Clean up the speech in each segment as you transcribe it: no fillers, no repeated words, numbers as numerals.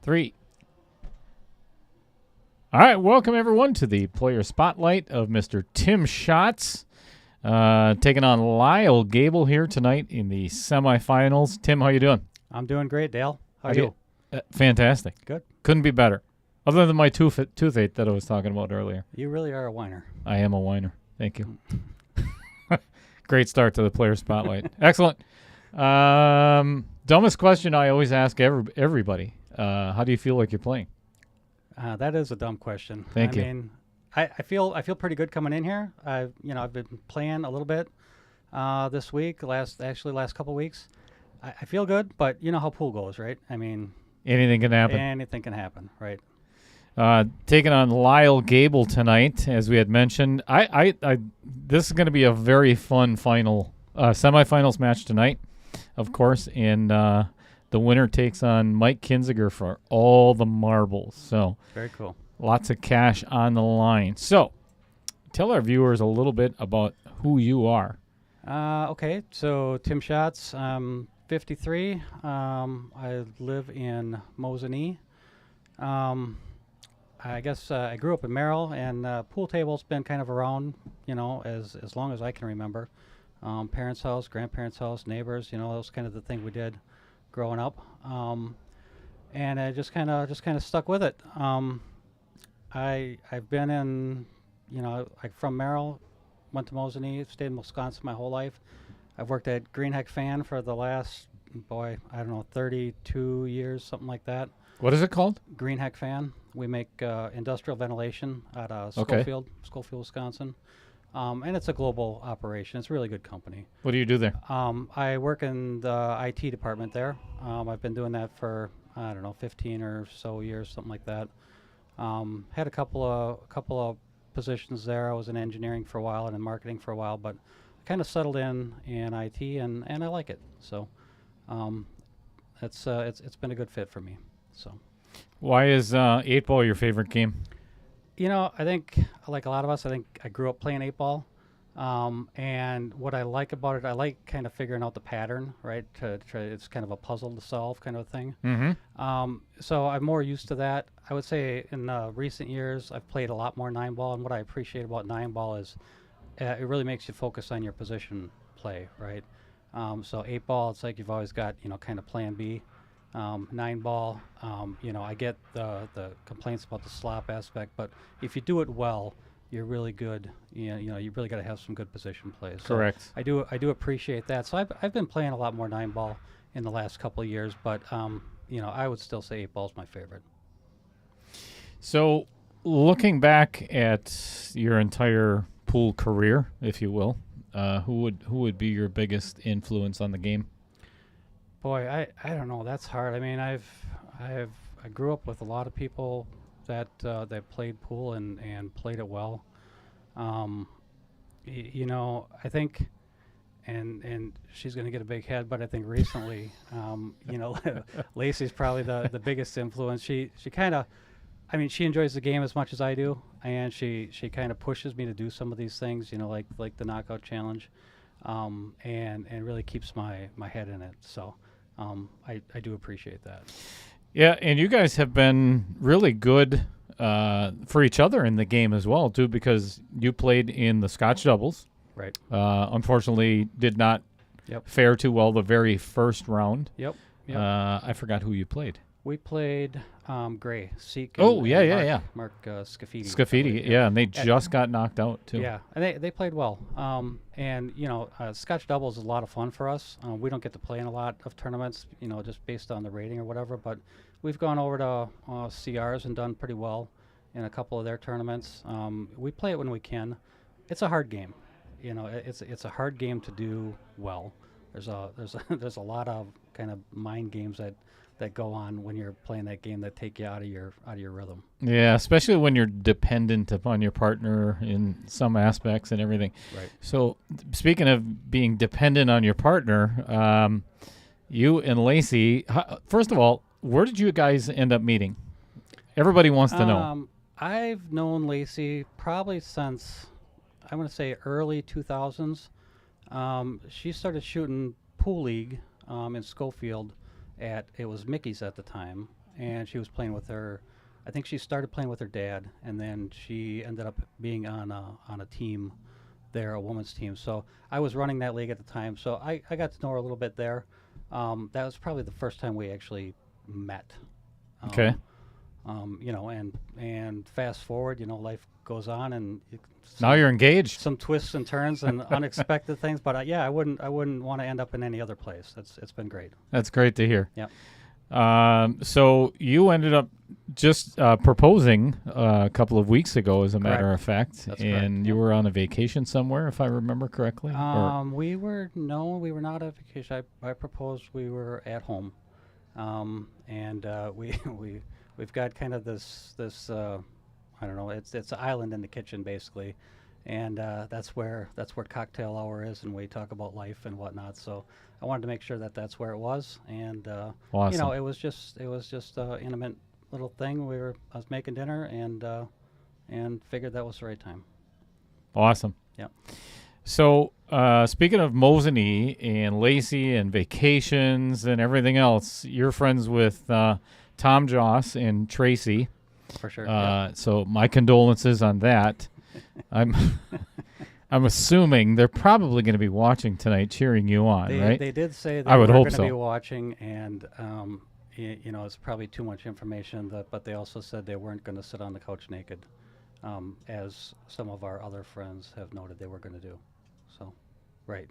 3. All right, welcome everyone to the player spotlight of Mr. Tim Schotz, taking on Lyle Gable here tonight in the semifinals. Tim, how you doing? I'm doing great, Dale. How are you? Fantastic. Good. Couldn't be better. Other than my toothache that I was talking about earlier. You really are a whiner. I am a whiner. Thank you. Great start to the player spotlight. Excellent. Dumbest question I always ask everybody. How do you feel like you're playing? That is a dumb question. Thank you. I mean, I feel pretty good coming in here. I've been playing a little bit this week. Last couple weeks. I feel good, but you know how pool goes, right? I mean, anything can happen. Anything can happen, right? Taking on Lyle Gable tonight, as we had mentioned. This is going to be a very fun semifinals match tonight, of course, and the winner takes on Mike Kinziger for all the marbles. So very cool. Lots of cash on the line. So tell our viewers a little bit about who you are. Okay, so Tim Schatz, 53. I live in Mosinee. I guess I grew up in Merrill, and pool table's been kind of around, as long as I can remember. Parents' house, grandparents' house, neighbors, that was kind of the thing we did growing up. And I just kind of stuck with it. I've been in, from Merrill, went to Mosinee, stayed in Wisconsin my whole life. I've worked at Greenheck Fan for the last, 32 years, something like that. What is it called? Greenheck Fan. We make industrial ventilation out of Schofield, Wisconsin. And it's a global operation. It's a really good company. What do you do there? I work in the IT department there. I've been doing that for, 15 or so years, something like that. Had a couple of positions there. I was in engineering for a while and in marketing for a while, but I kind of settled in IT, and I like it. So it's been a good fit for me. So, why is 8-ball your favorite game? I think, like a lot of us, I grew up playing 8-ball. And what I like about it, I like kind of figuring out the pattern, right? It's kind of a puzzle to solve kind of a thing. Mm-hmm. So I'm more used to that. I would say in recent years, I've played a lot more 9-ball. And what I appreciate about 9-ball is it really makes you focus on your position play, right? So 8-ball, it's like you've always got, kind of plan B. 9-ball, I get the complaints about the slop aspect, but if you do it well, you're really good. You really got to have some good position plays. So correct. I do appreciate that. So I've been playing a lot more 9-ball in the last couple of years, but I would still say 8-ball is my favorite. So looking back at your entire pool career, if you will, who would be your biggest influence on the game? Boy, I don't know. That's hard. I mean, I grew up with a lot of people that played pool and played it well. I think, and she's going to get a big head, but I think recently, Lacey's probably the biggest influence. She kind of, she enjoys the game as much as I do, and she kind of pushes me to do some of these things, like the knockout challenge, and really keeps my head in it. So. I do appreciate that. Yeah, and you guys have been really good for each other in the game as well, too, because you played in the Scotch doubles. Right. Unfortunately, did not fare too well the very first round. Yep. I forgot who you played. We played Gray, Seek. Mark Scafidi. Scafidi, yeah, and they just got knocked out, too. Yeah, and they played well. And Scotch doubles is a lot of fun for us. We don't get to play in a lot of tournaments, just based on the rating or whatever, but we've gone over to CRs and done pretty well in a couple of their tournaments. We play it when we can. It's a hard game. It's a hard game to do well. There's a lot of kind of mind games that go on when you're playing that game that take you out of your rhythm. Yeah, especially when you're dependent upon your partner in some aspects and everything. Right. So speaking of being dependent on your partner, you and Lacey, first of all, where did you guys end up meeting? Everybody wants to know. I've known Lacey probably since, I want to say, early 2000s. She started shooting pool league in Schofield. It was Mickey's at the time, and she was playing with her. I think she started playing with her dad, and then she ended up being on a team there, a women's team. So I was running that league at the time, so I got to know her a little bit there. That was probably the first time we actually met. Okay. Um, and fast forward, life goes on, and Now you're engaged. some twists and turns and unexpected things. But yeah, I wouldn't want to end up in any other place. It's been great. That's great to hear. Yeah. So you ended up just proposing a couple of weeks ago, as a matter Correct. of fact, That's and correct, you yep. were on a vacation somewhere, if I remember correctly. We were we were not on vacation. I proposed we were at home, and we've got kind of this I don't know. It's an island in the kitchen basically, and that's where cocktail hour is, and we talk about life and whatnot. So I wanted to make sure that that's where it was, and Awesome. it was just intimate little thing. I was making dinner and figured that was the right time. Awesome. Yeah. So speaking of Mosinee and Lacey and vacations and everything else, you're friends with Tom Joss and Tracy. For sure. Yeah. So my condolences on that. I'm I'm assuming they're probably going to be watching tonight, cheering you on, right? They did say I would were hope going to so. be watching, and it's probably too much information. But they also said they weren't going to sit on the couch naked, as some of our other friends have noted they were going to do. So, right.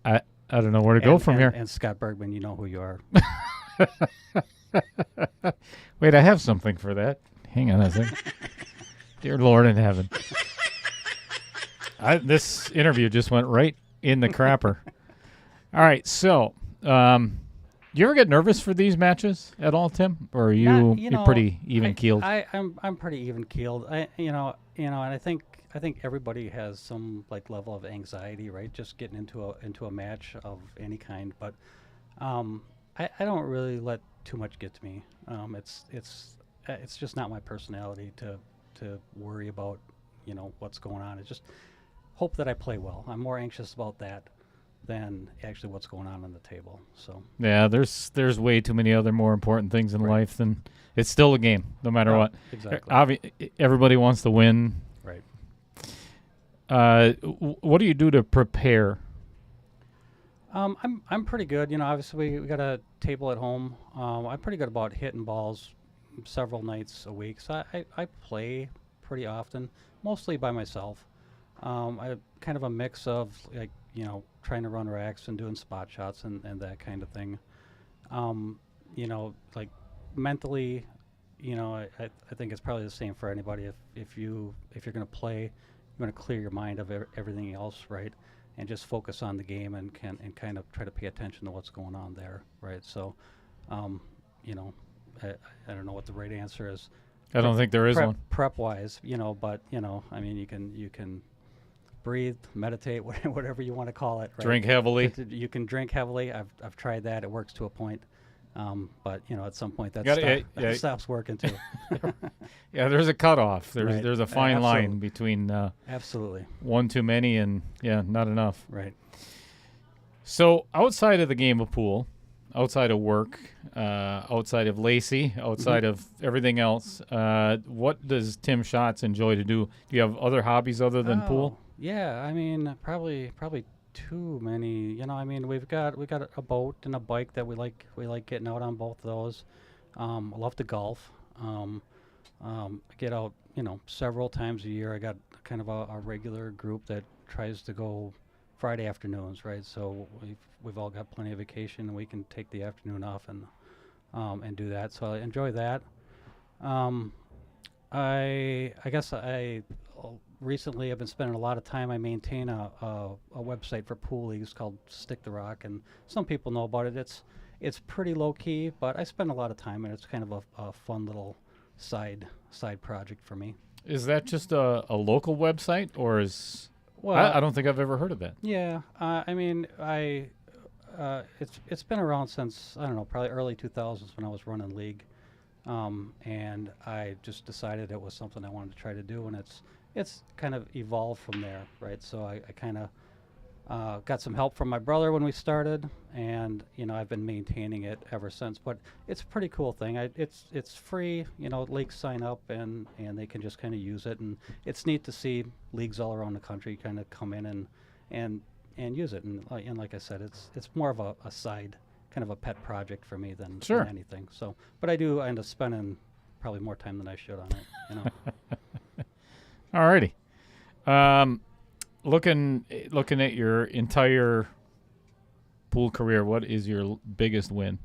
I don't know where to go from here. And Scott Bergman, you know who you are. Wait, I have something for that. Hang on a second. Dear Lord in heaven. This interview just went right in the crapper. All right, so you ever get nervous for these matches at all, Tim? Or are you're pretty even keeled? I'm pretty even keeled. And I think everybody has some level of anxiety, right? Just getting into a match of any kind. But I don't really let too much get to me. It's just not my personality to worry about what's going on. It's just hope that I play well. I'm more anxious about that than actually what's going on the table. So yeah, there's way too many other more important things in Right. life than it's still a game, no matter what. Exactly. Everybody wants to win. Right. What do you do to prepare? I'm pretty good. Obviously we got a table at home. I'm pretty good about hitting balls several nights a week. So I play pretty often, mostly by myself. I kind of a mix of trying to run racks and doing spot shots and that kind of thing. Mentally, I think it's probably the same for anybody. If you're going to play, you're going to clear your mind of everything else, right? And just focus on the game and kind of try to pay attention to what's going on there, right? So, I don't know what the right answer is. I don't think there is one. Prep wise, but I mean, you can breathe, meditate, whatever you want to call it. Right? Drink heavily. You can drink heavily. I've tried that. It works to a point. But at some point that Yeah. stops working too. Yeah, there's a cutoff. Right. There's a fine line Absolutely. between Absolutely. one too many and not enough. Right. So outside of the game of pool, outside of work, outside of Lacey, outside of everything else, what does Tim Schotz enjoy to do? Do you have other hobbies other than pool? Yeah, I mean, probably too many. I mean, we got a boat and a bike that we like getting out on both of those. I love to golf. I get out, several times a year. I got kind of a regular group that tries to go Friday afternoons, right? So we've all got plenty of vacation, and we can take the afternoon off and do that. So I enjoy that. I guess I recently I've been spending a lot of time. I maintain a website for pool leagues called Stick the Rock, and some people know about it. It's pretty low key, but I spend a lot of time, and it's kind of a fun little side project for me. Is that just a local website, or is Well, I don't think I've ever heard of that. yeah. I mean, it's been around since I don't know, probably early 2000s when I was running league, and I just decided it was something I wanted to try to do, and it's kind of evolved from there, right? So I kind of got some help from my brother when we started, and I've been maintaining it ever since. But it's a pretty cool thing. It's free. Leagues sign up and they can just kind of use it, and it's neat to see leagues all around the country kind of come in and use it. And like I said, it's more of a side kind of a pet project for me than anything. So, but I end up spending probably more time than I should on it. Alrighty. Looking at your entire pool career, what is your biggest win?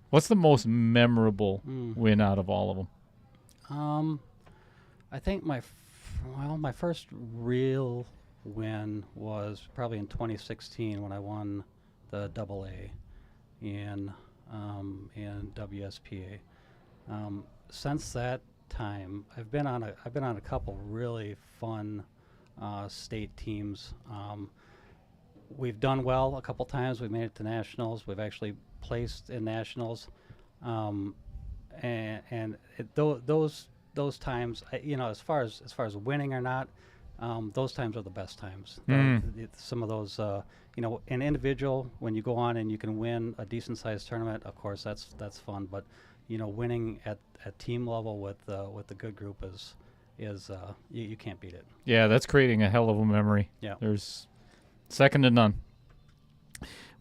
What's the most memorable win out of all of them? I think my first real win was probably in 2016 when I won the AA in WSPA. Since that time, I've been on a couple really fun state teams. We've done well a couple times. We've made it to nationals. We've actually placed in nationals, those times, as far as winning or not, those times are the best times. Some of those, an individual, when you go on and you can win a decent sized tournament, of course that's fun. But winning at team level with the good group is you can't beat it. Yeah, that's creating a hell of a memory. Yeah, there's second to none.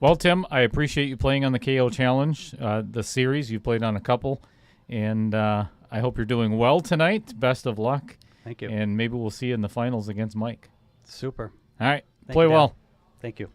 Well, Tim, I appreciate you playing on the KO Challenge, the series. You played on a couple, and I hope you're doing well tonight. Best of luck. Thank you. And maybe we'll see you in the finals against Mike. Super. All right. Thank Play you, well. Thank you.